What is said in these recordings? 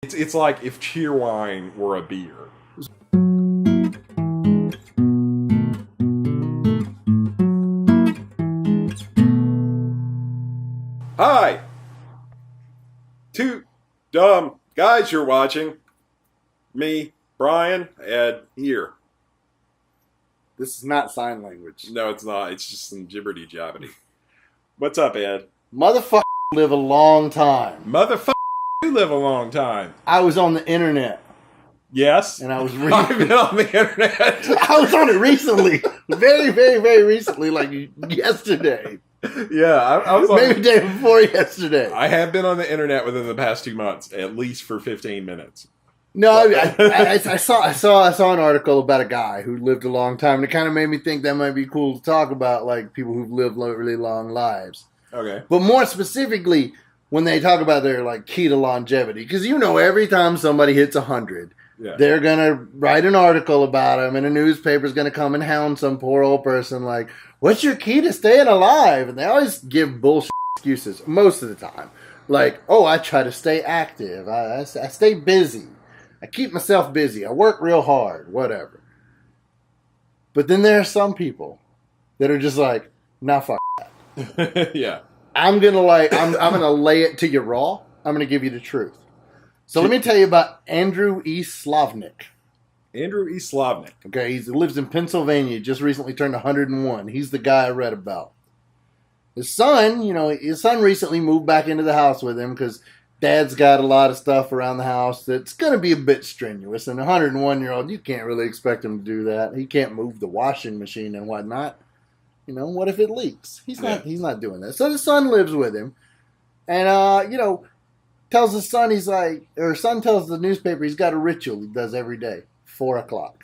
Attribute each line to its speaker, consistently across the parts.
Speaker 1: It's like if Cheerwine were a beer. Hi! Two dumb guys you're watching. Me, Brian, Ed, here.
Speaker 2: This is not sign language.
Speaker 1: No, it's not. It's just some gibberty jabbity. What's up, Ed?
Speaker 2: Motherfucker live a long time.
Speaker 1: Motherfucker, you live a long time.
Speaker 2: I was on the internet.
Speaker 1: Yes?
Speaker 2: And I was
Speaker 1: I've been on the internet.
Speaker 2: I was on it recently. Very, very, very recently, like yesterday.
Speaker 1: Yeah, I was on
Speaker 2: Maybe the day before yesterday.
Speaker 1: I have been on the internet within the past 2 months, at least for 15 minutes.
Speaker 2: No, I saw an article about a guy who lived a long time, and it kind of made me think that might be cool to talk about, like people who've lived really long lives.
Speaker 1: Okay.
Speaker 2: But more specifically, when they talk about their like key to longevity, because every time somebody hits 100, they're gonna write an article about them, and a newspaper's gonna come and hound some poor old person like, "What's your key to staying alive?" And they always give bullshit excuses most of the time, like, "Oh, I try to stay active. I stay busy. I keep myself busy. I work real hard. Whatever." But then there are some people that are just like, "Nah, fuck that."
Speaker 1: Yeah.
Speaker 2: I'm gonna lay it to you raw. I'm gonna give you the truth. So let me tell you about Andrew E. Slavnik.
Speaker 1: Andrew E. Slavnik.
Speaker 2: Okay, he lives in Pennsylvania. Just recently turned 101. He's the guy I read about. His son recently moved back into the house with him because Dad's got a lot of stuff around the house that's going to be a bit strenuous. And a 101-year-old, you can't really expect him to do that. He can't move the washing machine and whatnot. What if it leaks? He's not doing that. So the son lives with him. And, tells his son, son tells the newspaper he's got a ritual he does every day. 4 o'clock.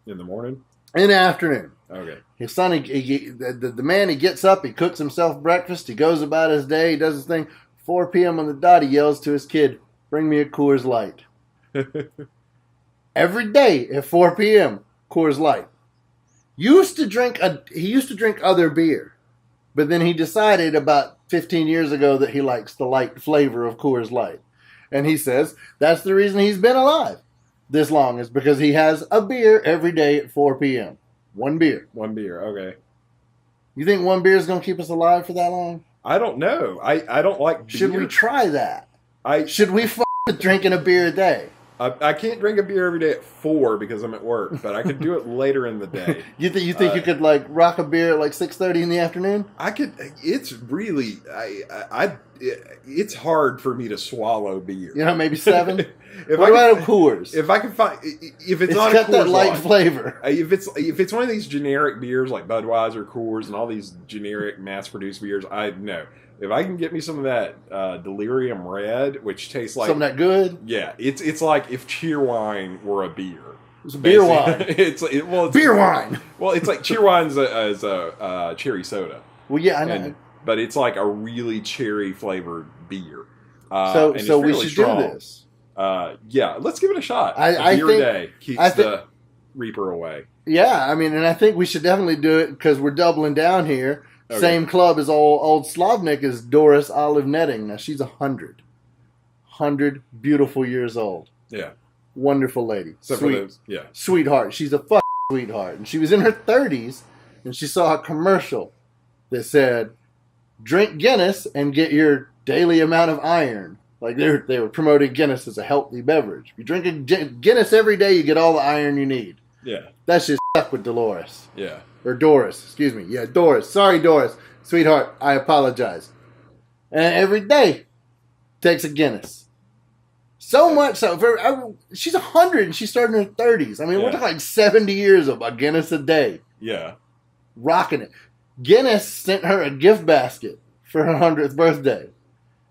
Speaker 1: In the morning?
Speaker 2: In the afternoon.
Speaker 1: Okay.
Speaker 2: His son, the man, he gets up, he cooks himself breakfast, he goes about his day, he does his thing. 4 p.m. on the dot, he yells to his kid, "Bring me a Coors Light." Every day at 4 p.m., Coors Light. He used to drink other beer, but then he decided about 15 years ago that he likes the light flavor of Coors Light. And he says that's the reason he's been alive this long, is because he has a beer every day at 4 p.m. One beer.
Speaker 1: One beer, okay.
Speaker 2: You think one beer is going to keep us alive for that long?
Speaker 1: I don't know. I don't like beer.
Speaker 2: Should we try that? Should we with drinking a beer a day?
Speaker 1: I can't drink a beer every day at 4 because I'm at work, but I could do it later in the day.
Speaker 2: You think you could like rock a beer at like 6:30 in the afternoon?
Speaker 1: I could. It's really it's hard for me to swallow beer.
Speaker 2: Maybe 7. What about a Coors?
Speaker 1: If I can find, if it's not
Speaker 2: got
Speaker 1: a Coors
Speaker 2: that light flavor.
Speaker 1: If it's one of these generic beers like Budweiser, Coors, and all these generic mass-produced beers, I know. If I can get me some of that Delirium Red, which tastes like
Speaker 2: something that good,
Speaker 1: yeah, it's like if Cheerwine were a beer.
Speaker 2: It's beer wine.
Speaker 1: It's
Speaker 2: beer wine.
Speaker 1: Well, it's like Cheerwine's is a cherry soda.
Speaker 2: Well, yeah, I know.
Speaker 1: But it's like a really cherry flavored beer.
Speaker 2: So we should
Speaker 1: strong.
Speaker 2: do this.
Speaker 1: Yeah, let's give it a shot.
Speaker 2: I
Speaker 1: beer
Speaker 2: think,
Speaker 1: a day keeps the reaper away.
Speaker 2: Yeah, and I think we should definitely do it because we're doubling down here. Okay. Same club as old Slavnik is Doris Olive Netting. Now she's 100. 100 beautiful years old.
Speaker 1: Yeah.
Speaker 2: Wonderful lady.
Speaker 1: Yeah.
Speaker 2: Sweetheart. She's a fucking sweetheart. And she was in her 30s and she saw a commercial that said, "Drink Guinness and get your daily amount of iron." Like they were promoting Guinness as a healthy beverage. If you drink a Guinness every day, you get all the iron you need.
Speaker 1: Yeah.
Speaker 2: That's just stuck with Dolores.
Speaker 1: Yeah.
Speaker 2: Or Doris, excuse me. Yeah, Doris. Sorry, Doris. Sweetheart, I apologize. And every day takes a Guinness. So much so. She's 100 and she started in her 30s. We're talking like 70 years of a Guinness a day.
Speaker 1: Yeah.
Speaker 2: Rocking it. Guinness sent her a gift basket for her 100th birthday.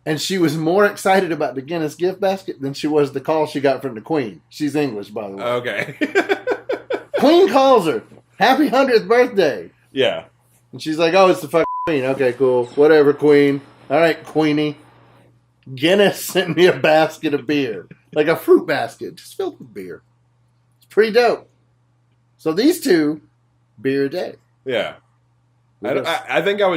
Speaker 2: And she was more excited about the Guinness gift basket than she was the call she got from the Queen. She's English, by the way.
Speaker 1: Okay.
Speaker 2: Queen calls her. "Happy 100th birthday."
Speaker 1: Yeah.
Speaker 2: And she's like, "Oh, it's the fucking Queen." "Okay, cool. Whatever, Queen." "All right, Queenie." Guinness sent me a basket of beer. Like a fruit basket. Just filled with beer. It's pretty dope. So these two, beer a day.
Speaker 1: Yeah. I think I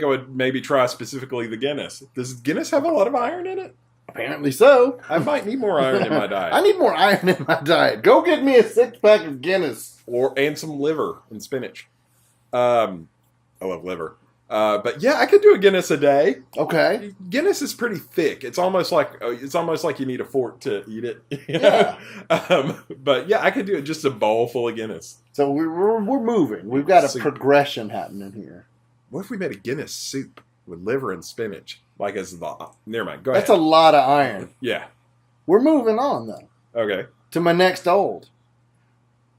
Speaker 1: would maybe try specifically the Guinness. Does Guinness have a lot of iron in it?
Speaker 2: Apparently so.
Speaker 1: I might need more iron in my diet.
Speaker 2: I need more iron in my diet. Go get me a 6-pack of Guinness.
Speaker 1: And some liver and spinach. I love liver. But yeah, I could do a Guinness a day.
Speaker 2: Okay.
Speaker 1: Guinness is pretty thick. It's almost like you need a fork to eat it.
Speaker 2: Yeah.
Speaker 1: But yeah, I could do it just a bowl full of Guinness.
Speaker 2: So we're moving. We've got a progression happening here.
Speaker 1: What if we made a Guinness soup with liver and spinach? Like as the never mind. Go ahead.
Speaker 2: That's a lot of iron.
Speaker 1: Yeah.
Speaker 2: We're moving on though.
Speaker 1: Okay.
Speaker 2: To my next old.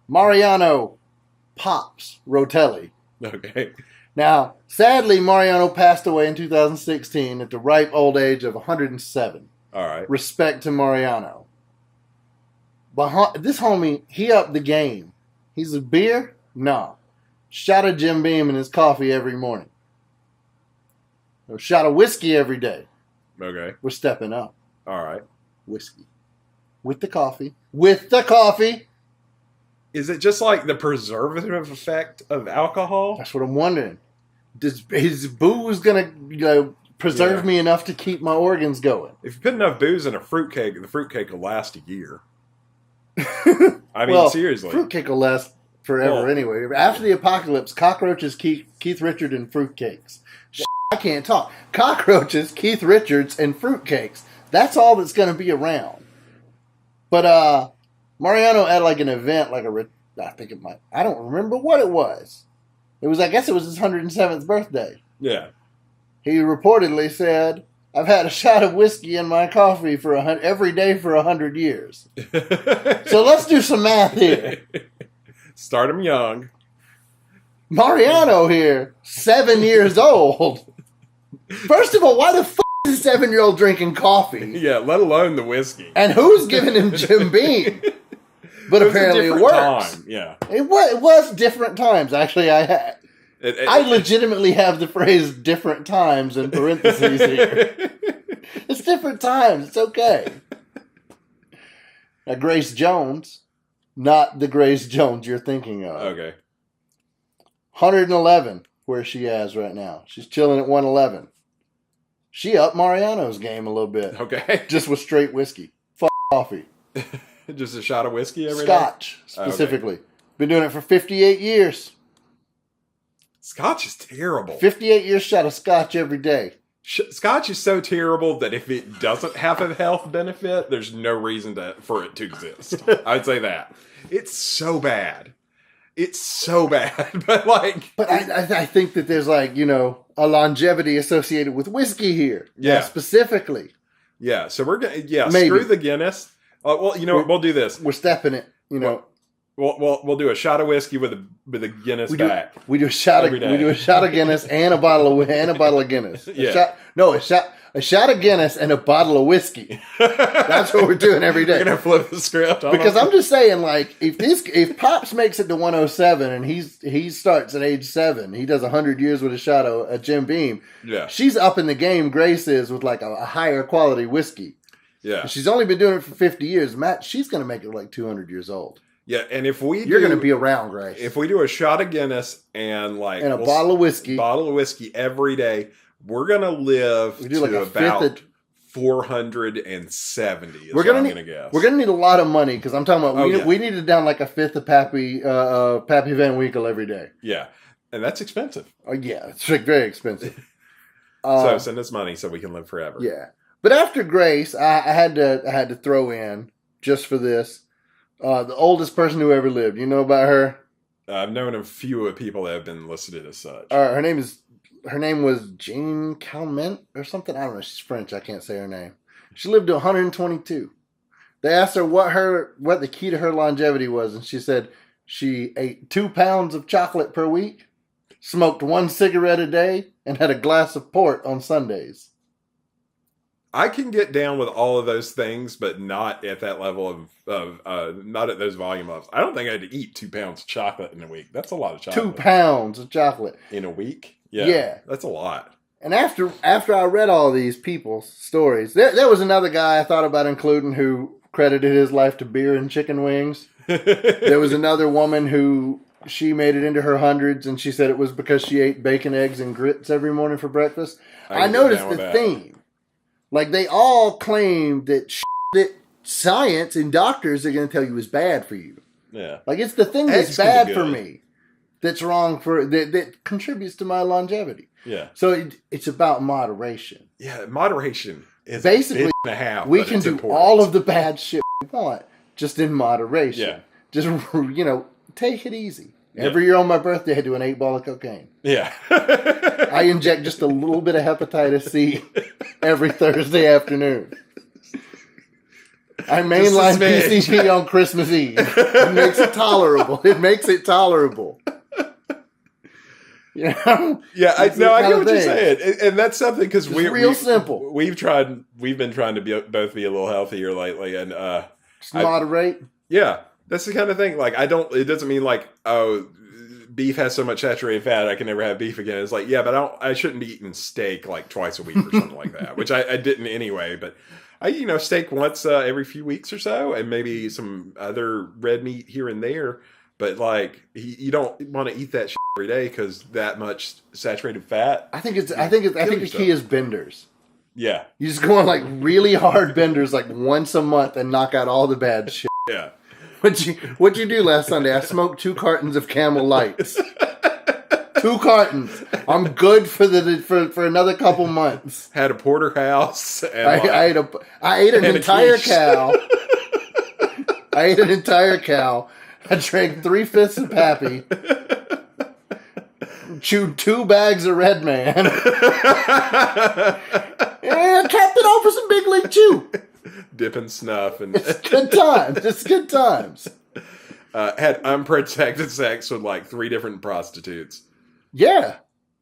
Speaker 2: Mariano Pops Rotelli.
Speaker 1: Okay.
Speaker 2: Now, sadly, Mariano passed away in 2016 at the ripe old age of 107.
Speaker 1: All right.
Speaker 2: Respect to Mariano. But this homie, he upped the game. He's a beer? No. Shot of Jim Beam in his coffee every morning. A shot of whiskey every day.
Speaker 1: Okay.
Speaker 2: We're stepping up.
Speaker 1: All right.
Speaker 2: Whiskey. With the coffee. With the coffee.
Speaker 1: Is it just like the preservative effect of alcohol?
Speaker 2: That's what I'm wondering. Is booze going to preserve me enough to keep my organs going?
Speaker 1: If you put enough booze in a fruitcake, the fruitcake will last a year. I mean, seriously.
Speaker 2: Fruitcake will last forever anyway. After the apocalypse, cockroaches, Keith Richard, and fruitcakes. I can't talk. Cockroaches, Keith Richards, and fruitcakes. That's all that's going to be around. But Mariano had like an event, I don't remember what it was. I guess it was his 107th birthday.
Speaker 1: Yeah.
Speaker 2: He reportedly said, I've had a shot of whiskey in my coffee every day for 100 years. So let's do some math here.
Speaker 1: Start him young.
Speaker 2: Mariano here, 7 years old. First of all, why the f*** is a 7-year-old drinking coffee?
Speaker 1: Yeah, let alone the whiskey.
Speaker 2: And who's giving him Jim Beam? But apparently it works.
Speaker 1: Time. Yeah.
Speaker 2: It was different times. Actually, I legitimately have the phrase different times in parentheses here. It's different times. It's okay. Now, Grace Jones, not the Grace Jones you're thinking of.
Speaker 1: Okay.
Speaker 2: 111, where she is right now. She's chilling at 111. She upped Mariano's game a little bit.
Speaker 1: Okay.
Speaker 2: Just with straight whiskey. Fuck coffee.
Speaker 1: Just a shot of whiskey every day?
Speaker 2: Scotch, specifically. Okay. Been doing it for 58 years.
Speaker 1: Scotch is terrible.
Speaker 2: 58 years shot of scotch every day.
Speaker 1: Scotch is so terrible that if it doesn't have a health benefit, there's no reason for it to exist. I'd say that. It's so bad. It's so bad. But
Speaker 2: I think that there's a longevity associated with whiskey here.
Speaker 1: Yeah.
Speaker 2: Specifically.
Speaker 1: Yeah. So we're going to, screw the Guinness. Well, what? We'll do this.
Speaker 2: We're stepping it,
Speaker 1: We'll do a shot of whiskey with a Guinness back.
Speaker 2: We do a shot of Guinness and a bottle of Guinness.
Speaker 1: Yeah.
Speaker 2: A shot of Guinness and a bottle of whiskey. That's what we're doing every day.
Speaker 1: We're gonna flip the script.
Speaker 2: Because I'm just saying, if Pops makes it to 107 and he starts at age 7, he does 100 years with a shot of a Jim Beam.
Speaker 1: Yeah.
Speaker 2: She's up in the game. Grace is with a higher quality whiskey.
Speaker 1: Yeah.
Speaker 2: She's only been doing it for 50 years. Matt, she's gonna make it 200 years old.
Speaker 1: Yeah, and
Speaker 2: you're going to be around, Grace.
Speaker 1: If we do a shot of Guinness and a
Speaker 2: bottle of whiskey
Speaker 1: every day, we're going to live to about 470.
Speaker 2: We're going to guess. We're going to need a lot of money because I'm talking about we need it down a fifth of Pappy Van Winkle every day.
Speaker 1: Yeah, and that's expensive.
Speaker 2: Yeah, it's very expensive.
Speaker 1: So send us money so we can live forever.
Speaker 2: Yeah, but after Grace, I had to throw in just for this. The oldest person who ever lived. You know about her?
Speaker 1: I've known a few people that have been listed as such.
Speaker 2: Her name was Jean Calment or something. I don't know. She's French. I can't say her name. She lived to 122. They asked her what the key to her longevity was, and she said she ate 2 pounds of chocolate per week, smoked 1 cigarette a day, and had a glass of port on Sundays.
Speaker 1: I can get down with all of those things, but not at that level of not at those volume ups. I don't think I had to eat 2 pounds of chocolate in a week. That's a lot of chocolate.
Speaker 2: 2 pounds of chocolate
Speaker 1: in a week? Yeah. That's a lot.
Speaker 2: And after I read all these people's stories, there was another guy I thought about including who credited his life to beer and chicken wings. There was another woman who she made it into her hundreds, and she said it was because she ate bacon, eggs, and grits every morning for breakfast. I noticed the theme. Like, they all claim that that science and doctors are going to tell you is bad for you.
Speaker 1: Yeah.
Speaker 2: Like, it's the thing that's
Speaker 1: Eggs can
Speaker 2: bad
Speaker 1: be
Speaker 2: for
Speaker 1: good.
Speaker 2: me that's wrong for that contributes to my longevity.
Speaker 1: Yeah.
Speaker 2: So it's about moderation.
Speaker 1: Yeah, moderation is
Speaker 2: Basically,
Speaker 1: a bitch and a half.
Speaker 2: we
Speaker 1: but
Speaker 2: can
Speaker 1: it's
Speaker 2: do
Speaker 1: important.
Speaker 2: all of the bad shit we want, just in moderation.
Speaker 1: Yeah.
Speaker 2: Just, take it easy.
Speaker 1: Yeah.
Speaker 2: Every year on my birthday, I do an 8-ball of cocaine.
Speaker 1: Yeah.
Speaker 2: I inject just a little bit of hepatitis C every Thursday afternoon. I mainline PCP on Christmas Eve. It makes it tolerable.
Speaker 1: Yeah, I get what you're saying, and that's something because we're
Speaker 2: simple.
Speaker 1: We've been trying to both be a little healthier lately, and
Speaker 2: just moderate.
Speaker 1: Yeah, that's the kind of thing. Like, it doesn't mean like, oh, beef has so much saturated fat I can never have beef again. It's like, yeah, but I shouldn't be eating steak like twice a week or something like that, which I didn't anyway. But I steak once every few weeks or so, and maybe some other red meat here and there. But like, you don't want to eat that shit every day because that much saturated fat.
Speaker 2: I think the key is benders.
Speaker 1: Yeah,
Speaker 2: you just go on like really hard benders like once a month and knock out all the bad shit.
Speaker 1: Yeah.
Speaker 2: What'd you do last Sunday? I smoked 2 cartons of Camel Lights. 2 cartons. I'm good for another couple months.
Speaker 1: Had a porterhouse. And
Speaker 2: I ate an entire cow. I ate an entire cow. I drank 3/5 of Pappy. Chewed 2 bags of Red Man. And I capped it off for some Big League Chew.
Speaker 1: Dipping snuff. And
Speaker 2: it's good times. It's good times.
Speaker 1: Had unprotected sex with like 3 different prostitutes.
Speaker 2: Yeah.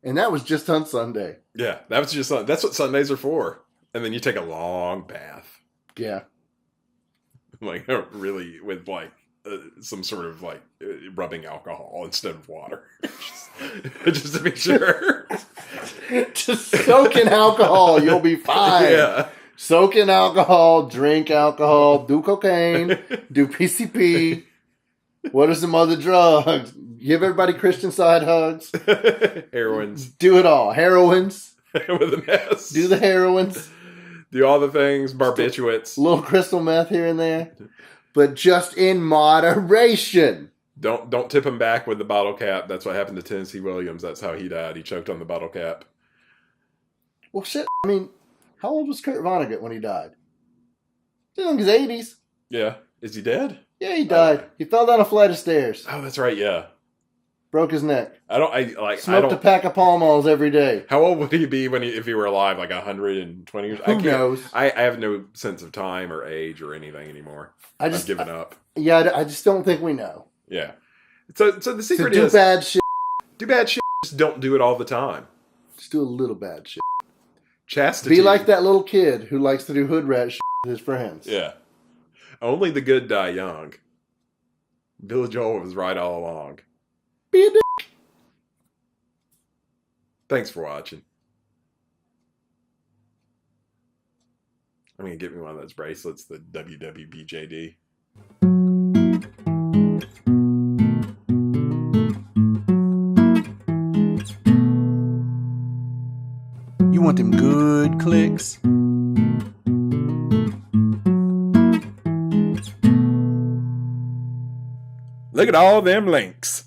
Speaker 2: And that was just on Sunday.
Speaker 1: Yeah. That's what Sundays are for. And then you take a long bath.
Speaker 2: Yeah.
Speaker 1: Like, really, with like, some sort of like rubbing alcohol instead of water, just to be sure.
Speaker 2: Just soak in alcohol, you'll be fine.
Speaker 1: Yeah.
Speaker 2: Soak in alcohol, drink alcohol, do cocaine, do PCP. What are some other drugs? Give everybody Christian side hugs.
Speaker 1: Heroines.
Speaker 2: Do it all. Heroines.
Speaker 1: With a mess.
Speaker 2: Do the heroines.
Speaker 1: Do all the things. Barbiturates.
Speaker 2: Little crystal meth here and there. But just in moderation.
Speaker 1: Don't tip him back with the bottle cap. That's what happened to Tennessee Williams. That's how he died. He choked on the bottle cap.
Speaker 2: Well, shit. I mean, how old was Kurt Vonnegut when he died? He was in his 80s.
Speaker 1: Yeah. Is he dead?
Speaker 2: Yeah, he died. He fell down a flight of stairs.
Speaker 1: Oh, that's right. Yeah.
Speaker 2: Broke his neck. Smoked a pack of Pall Malls every day.
Speaker 1: How old would he be if he were alive? Like 120 years?
Speaker 2: Who knows?
Speaker 1: I have no sense of time or age or anything anymore. I've given up.
Speaker 2: Yeah, I just don't think we know.
Speaker 1: Yeah. So the secret
Speaker 2: is...
Speaker 1: do
Speaker 2: bad shit.
Speaker 1: Do bad shit. Just don't do it all the time.
Speaker 2: Just do a little bad shit.
Speaker 1: Chastity.
Speaker 2: Be like that little kid who likes to do hood rat shit with his friends.
Speaker 1: Yeah. Only the good die young. Billy Joel was right all along.
Speaker 2: Be a dick.
Speaker 1: Thanks for watching. I'm going to get me one of those bracelets, the WWBJD.
Speaker 2: You want them good clicks?
Speaker 1: Look at all them links.